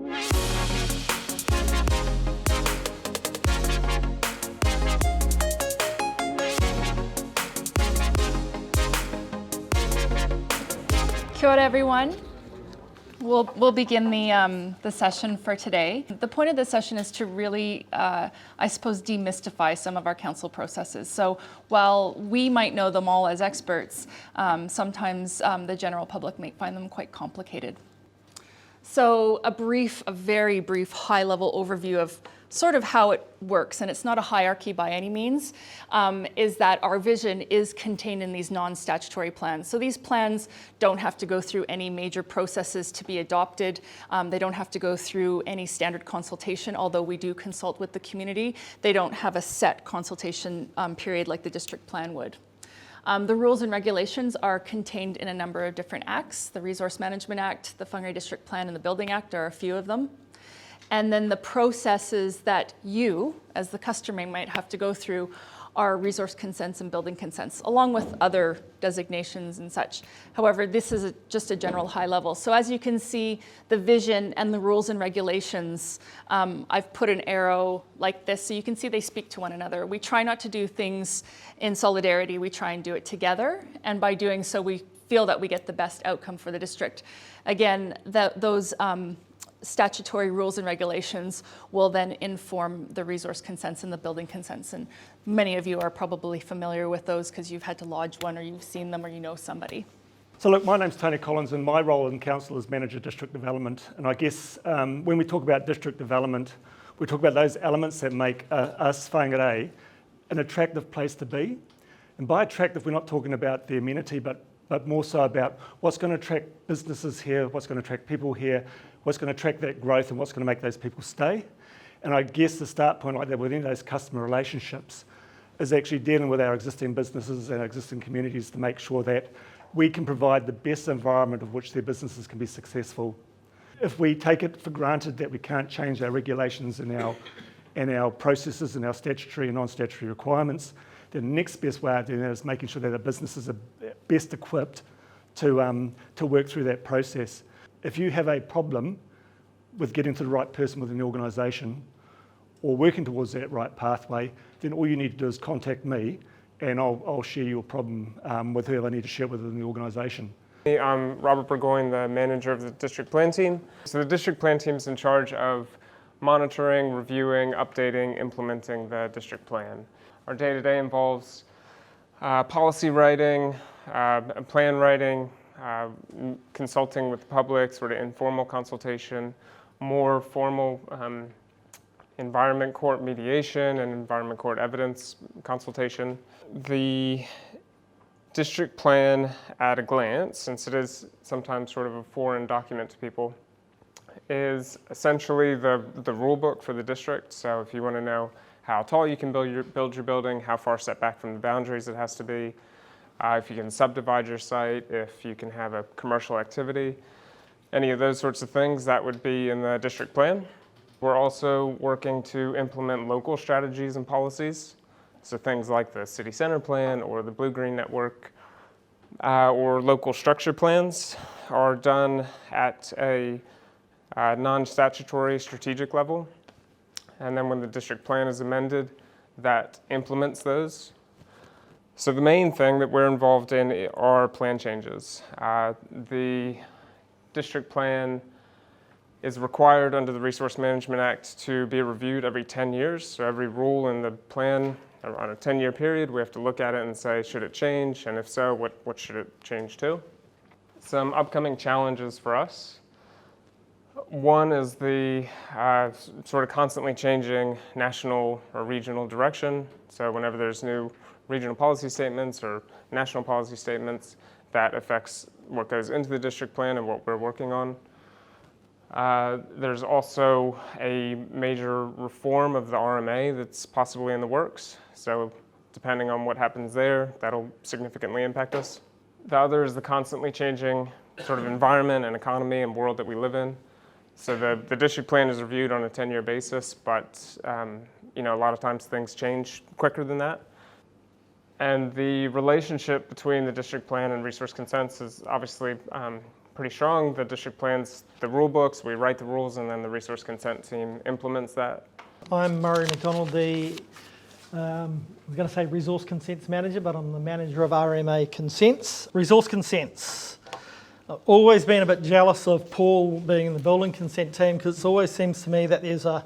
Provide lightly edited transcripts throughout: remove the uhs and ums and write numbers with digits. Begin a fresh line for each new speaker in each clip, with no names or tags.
Kia ora, everyone. We'll begin the session for today. The point of this session is to really, I suppose, demystify some of our council processes. So while we might know them all as experts, sometimes the general public may find them quite complicated. So a very brief high-level overview of sort of how it works, and it's not a hierarchy by any means, is that our vision is contained in these non-statutory plans. So these plans don't have to go through any major processes to be adopted. They don't have to go through any standard consultation, although we do consult with the community. They don't have a set consultation period like the district plan would. The rules and regulations are contained in a number of different acts. The Resource Management Act, the Whangarei District Plan, and the Building Act are a few of them. And then the processes that you, as the customer, might have to go through are resource consents and building consents, along with other designations and such. However, this is just a general high level. So as you can see, the vision and the rules and regulations, I've put an arrow like this, so you can see they speak to one another. We try not to do things in solidarity, we try and do it together. And by doing so, we feel that we get the best outcome for the district. Again, those statutory rules and regulations will then inform the resource consents and the building consents. And many of you are probably familiar with those because you've had to lodge one, or you've seen them, or you know somebody.
So look, my name's Tony Collins, and my role in council is manager district development. And I guess when we talk about district development, we talk about those elements that make us, Whangarei, an attractive place to be. And by attractive, we're not talking about the amenity, but more so about what's going to attract businesses here, what's going to attract people here, what's going to attract that growth, and what's going to make those people stay. And I guess the start point like that within those customer relationships is actually dealing with our existing businesses and our existing communities to make sure that we can provide the best environment of which their businesses can be successful. If we take it for granted that we can't change our regulations and our processes and our statutory and non-statutory requirements, then the next best way of doing that is making sure that our businesses are best equipped to work through that process. If you have a problem with getting to the right person within the organisation or working towards that right pathway, then all you need to do is contact me and I'll share your problem with whoever I need to share within the organisation.
I'm Robert Burgoyne, the manager of the district plan team. So the district plan team is in charge of monitoring, reviewing, updating, implementing the district plan. Our day-to-day involves policy writing, plan writing, consulting with the public, sort of informal consultation, more formal environment court mediation and environment court evidence consultation. The district plan at a glance, since it is sometimes sort of a foreign document to people, is essentially the rule book for the district. So if you want to know how tall you can build your building, how far set back from the boundaries it has to be, if you can subdivide your site, if you can have a commercial activity, any of those sorts of things, that would be in the district plan. We're also working to implement local strategies and policies. So things like the city center plan or the blue-green network or local structure plans are done at a non-statutory strategic level. And then when the district plan is amended, that implements those. So the main thing that we're involved in are plan changes. The district plan is required under the Resource Management Act to be reviewed every 10 years. So every rule in the plan on a 10-year period, we have to look at it and say, should it change? And if so, what should it change to? Some upcoming challenges for us. One is the sort of constantly changing national or regional direction. So whenever there's new regional policy statements or national policy statements, that affects what goes into the district plan and what we're working on. There's also a major reform of the RMA that's possibly in the works. So depending on what happens there, that'll significantly impact us. The other is the constantly changing sort of environment and economy and world that we live in. So the district plan is reviewed on a 10-year basis, but a lot of times things change quicker than that. And the relationship between the district plan and resource consents is obviously pretty strong. The district plans the rule books, we write the rules, and then the resource consent team implements that.
I'm Murray McDonald, I was going to say resource consents manager, but I'm the manager of RMA consents. Resource consents. I've always been a bit jealous of Paul being in the building consent team, because it always seems to me that there's a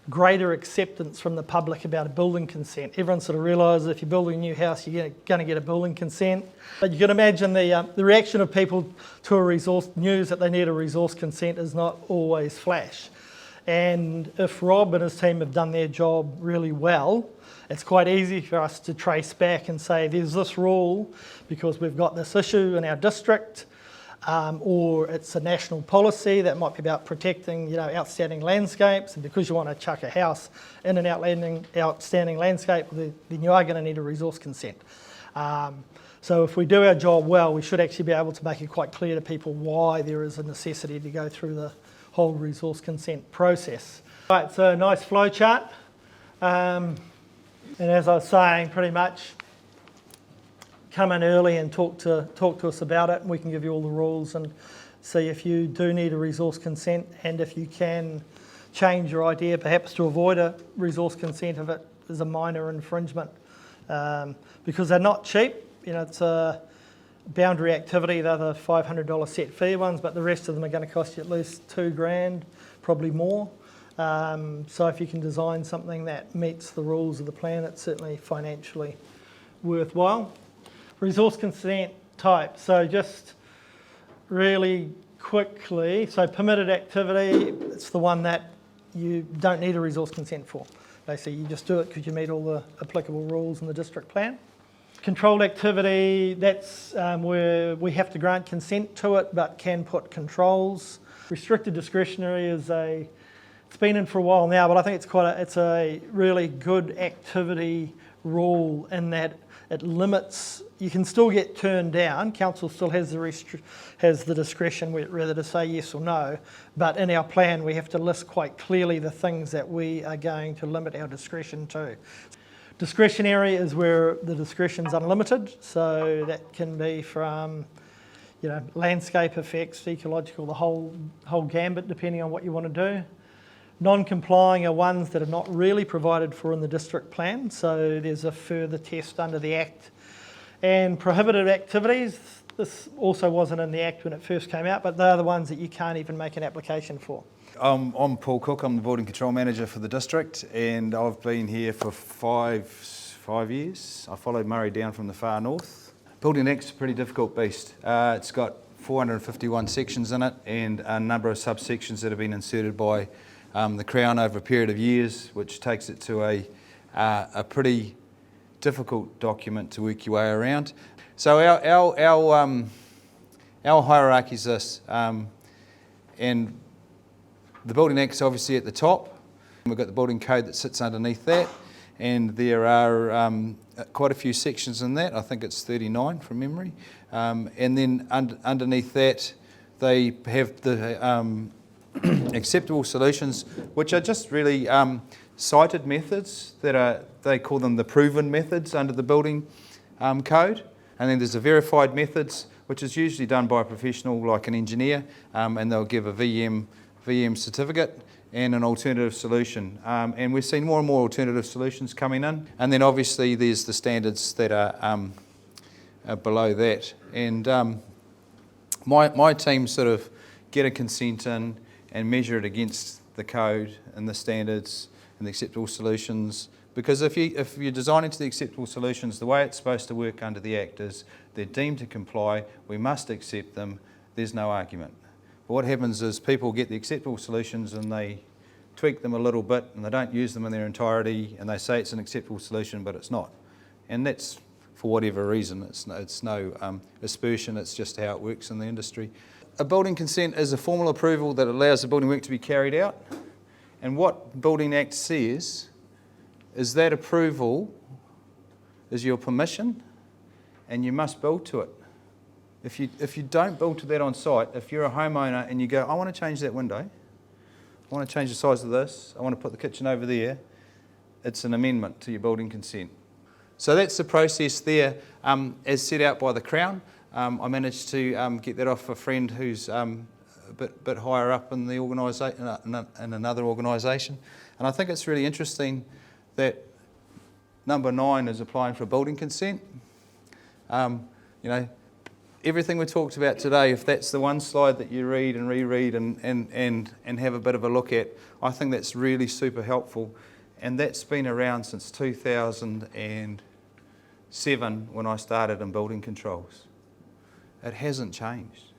greater acceptance from the public about a building consent. Everyone sort of realises if you're building a new house, you're going to get a building consent. But you can imagine the reaction of people to a resource news that they need a resource consent is not always flash. And if Rob and his team have done their job really well, it's quite easy for us to trace back and say there's this rule because we've got this issue in our district, or it's a national policy that might be about protecting, outstanding landscapes, and because you want to chuck a house in an outstanding landscape, then you are going to need a resource consent. So if we do our job well, we should actually be able to make it quite clear to people why there is a necessity to go through the whole resource consent process. Right, so a nice flow chart. And as I was saying, pretty much come in early and talk to us about it, and we can give you all the rules and see if you do need a resource consent, and if you can change your idea perhaps to avoid a resource consent if it is a minor infringement. Because they're not cheap, it's a boundary activity, they're the $500 set fee ones, but the rest of them are going to cost you at least $2,000, probably more. So if you can design something that meets the rules of the plan, it's certainly financially worthwhile. Resource consent type, so just really quickly, so permitted activity, it's the one that you don't need a resource consent for. Basically, you just do it because you meet all the applicable rules in the district plan. Controlled activity, that's where we have to grant consent to it, but can put controls. Restricted discretionary is it's been in for a while now, but I think it's a really good activity rule in that it limits. You can still get turned down. Council still has the discretion whether to say yes or no. But in our plan, we have to list quite clearly the things that we are going to limit our discretion to. Discretionary is where the discretion's unlimited. So that can be from landscape effects, ecological, the whole gambit, depending on what you want to do. Non-complying are ones that are not really provided for in the district plan, so there's a further test under the Act. And prohibited activities, this also wasn't in the Act when it first came out, but they're the ones that you can't even make an application for.
I'm Paul Cook, I'm the Building Control Manager for the district, and I've been here for five years. I followed Murray down from the far north. Building Act's a pretty difficult beast. It's got 451 sections in it and a number of subsections that have been inserted by the Crown over a period of years, which takes it to a pretty difficult document to work your way around. So our hierarchy is this, and the Building Act's obviously at the top. We've got the building code that sits underneath that, and there are quite a few sections in that. I think it's 39 from memory, and then underneath that they have the acceptable solutions, which are just really cited methods they call them the proven methods under the building code. And then there's the verified methods, which is usually done by a professional like an engineer, and they'll give a VM certificate and an alternative solution. And we've seen more and more alternative solutions coming in. And then obviously there's the standards that are below that. And my team sort of get a consent in and measure it against the code and the standards and the acceptable solutions. Because if you're designing to the acceptable solutions, the way it's supposed to work under the Act is they're deemed to comply, we must accept them, there's no argument. But what happens is people get the acceptable solutions and they tweak them a little bit and they don't use them in their entirety and they say it's an acceptable solution, but it's not. And that's for whatever reason. It's no aspersion, it's just how it works in the industry. A building consent is a formal approval that allows the building work to be carried out. And what Building Act says is that approval is your permission and you must build to it. If you don't build to that on site, if you're a homeowner and you go, I want to change that window, I want to change the size of this, I want to put the kitchen over there, it's an amendment to your building consent. So that's the process there as set out by the Crown. I managed to get that off a friend who's a bit higher up in the organisation, in another organisation. And I think it's really interesting that number 9 is applying for a building consent. You know, everything we talked about today, if that's the one slide that you read and reread and have a bit of a look at, I think that's really super helpful. And that's been around since 2007 when I started in building controls. It hasn't changed.